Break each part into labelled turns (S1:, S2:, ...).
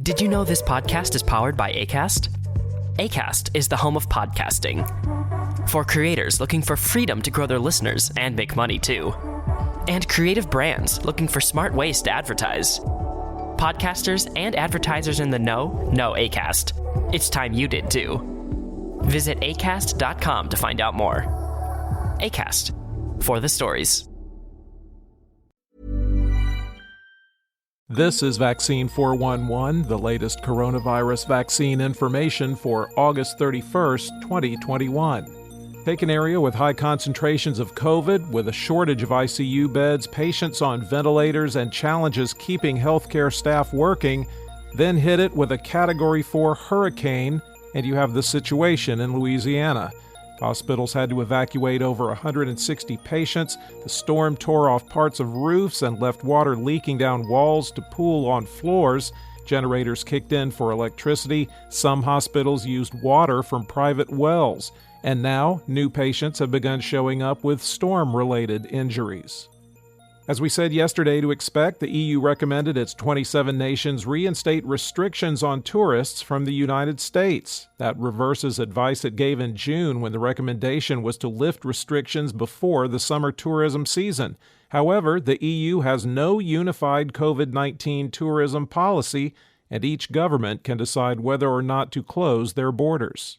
S1: Did you know this podcast is powered by Acast? Acast is the home of podcasting. For creators looking for freedom to grow their listeners and make money too. And creative brands looking for smart ways to advertise. Podcasters and advertisers in the know Acast. It's time you did too. Visit acast.com to find out more. Acast, for the stories.
S2: This is Vaccine 411, the latest coronavirus vaccine information for August 31st, 2021. Take an area with high concentrations of COVID, with a shortage of ICU beds, patients on ventilators, and challenges keeping healthcare staff working, then hit it with a Category 4 hurricane, and you have the situation in Louisiana. Hospitals had to evacuate over 160 patients. The storm tore off parts of roofs and left water leaking down walls to pool on floors. Generators kicked in for electricity. Some hospitals used water from private wells. And now, new patients have begun showing up with storm-related injuries. As we said yesterday to expect, the EU recommended its 27 nations reinstate restrictions on tourists from the United States. That reverses advice it gave in June when the recommendation was to lift restrictions before the summer tourism season. However, the EU has no unified COVID-19 tourism policy, and each government can decide whether or not to close their borders.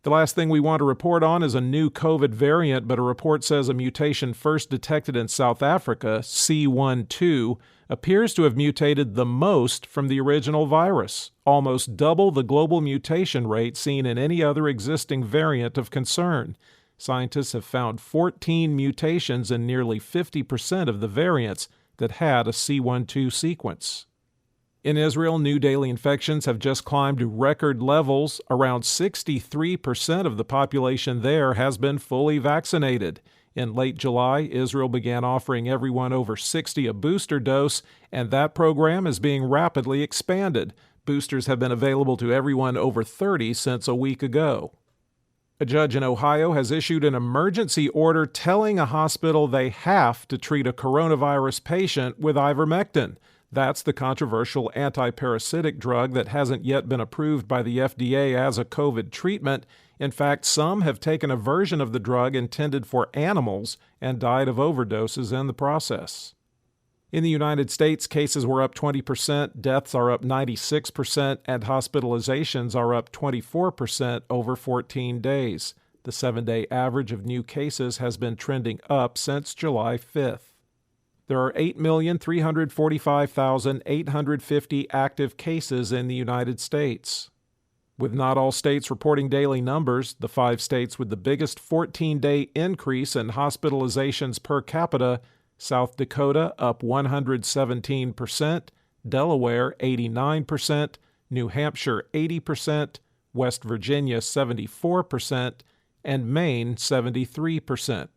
S2: The last thing we want to report on is a new COVID variant, but a report says a mutation first detected in South Africa, C12, appears to have mutated the most from the original virus, almost double the global mutation rate seen in any other existing variant of concern. Scientists have found 14 mutations in nearly 50% of the variants that had a C12 sequence. In Israel, new daily infections have just climbed to record levels. Around 63% of the population there has been fully vaccinated. In late July, Israel began offering everyone over 60 a booster dose, and that program is being rapidly expanded. Boosters have been available to everyone over 30 since a week ago. A judge in Ohio has issued an emergency order telling a hospital they have to treat a coronavirus patient with ivermectin. That's the controversial antiparasitic drug that hasn't yet been approved by the FDA as a COVID treatment. In fact, some have taken a version of the drug intended for animals and died of overdoses in the process. In the United States, cases were up 20%, deaths are up 96%, and hospitalizations are up 24% over 14 days. The 7-day average of new cases has been trending up since July 5th. There are 8,345,850 active cases in the United States. With not all states reporting daily numbers, the 5 states with the biggest 14-day increase in hospitalizations per capita: South Dakota up 117%, Delaware 89%, New Hampshire 80%, West Virginia 74%, and Maine 73%.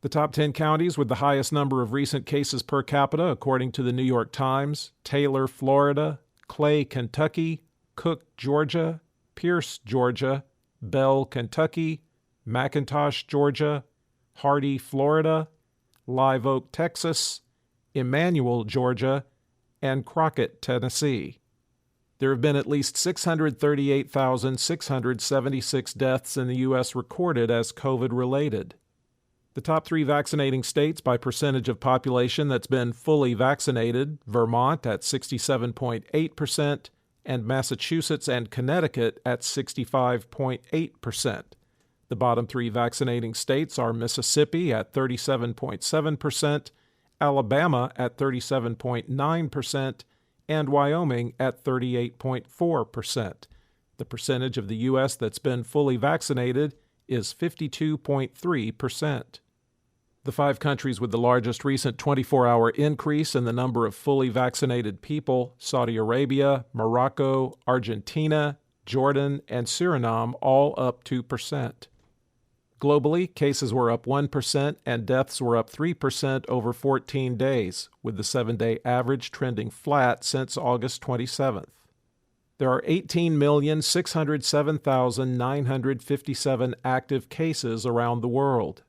S2: The top 10 counties with the highest number of recent cases per capita, according to the New York Times: Taylor, Florida; Clay, Kentucky; Cook, Georgia; Pierce, Georgia; Bell, Kentucky; McIntosh, Georgia; Hardy, Florida; Live Oak, Texas; Emmanuel, Georgia; and Crockett, Tennessee. There have been at least 638,676 deaths in the U.S. recorded as COVID-related. The top 3 vaccinating states by percentage of population that's been fully vaccinated: Vermont at 67.8%, and Massachusetts and Connecticut at 65.8%. The bottom 3 vaccinating states are Mississippi at 37.7%, Alabama at 37.9%, and Wyoming at 38.4%. The percentage of the U.S. that's been fully vaccinated is 52.3%. The 5 countries with the largest recent 24-hour increase in the number of fully vaccinated people: Saudi Arabia, Morocco, Argentina, Jordan, and Suriname, all up 2%. Globally, cases were up 1% and deaths were up 3% over 14 days, with the 7-day average trending flat since August 27th. There are 18,607,957 active cases around the world.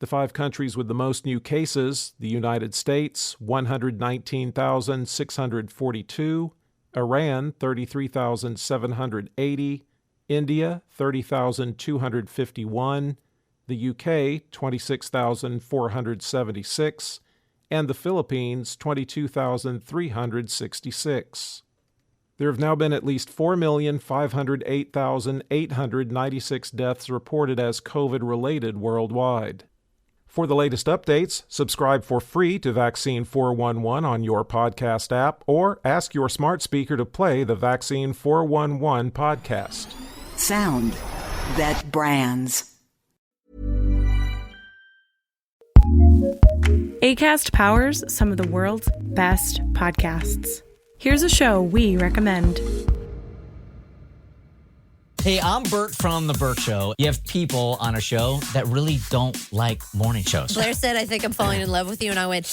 S2: The 5 countries with the most new cases: the United States, 119,642, Iran 33,780, India 30,251, the UK 26,476, and the Philippines 22,366. There have now been at least 4,508,896 deaths reported as COVID-related worldwide. For the latest updates, subscribe for free to Vaccine 411 on your podcast app or ask your smart speaker to play the Vaccine 411 podcast.
S3: Sound that brands.
S4: Acast powers some of the world's best podcasts. Here's a show we recommend.
S5: Hey, I'm Bert from The Bert Show. You have people on a show that really don't like morning shows.
S6: Blair said, I think I'm falling in love with you. And I went,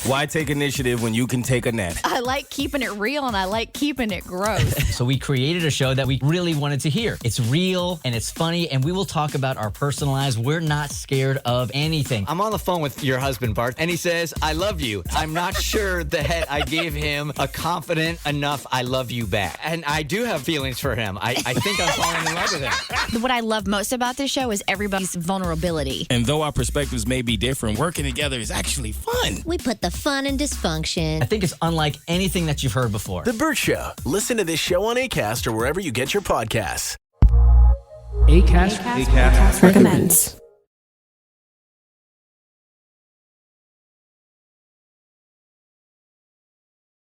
S7: why take initiative when you can take a nap?
S6: I like keeping it real and I like keeping it gross.
S5: So we created a show that we really wanted to hear. It's real and it's funny, and we will talk about our personal lives. We're not scared of anything.
S8: I'm on the phone with your husband, Bart, and he says, I love you. I'm not sure that I gave him a confident enough I love you back. And I do have feelings for him. I think I'm falling in love with him.
S6: What I love most about this show is everybody's vulnerability.
S7: And though our perspectives may be different, working together is actually fun.
S9: We put the fun in dysfunction.
S5: I think it's unlike anything that you've heard before.
S10: The Bert Show. Listen to this show on Acast or wherever you get your podcasts.
S2: Acast recommends.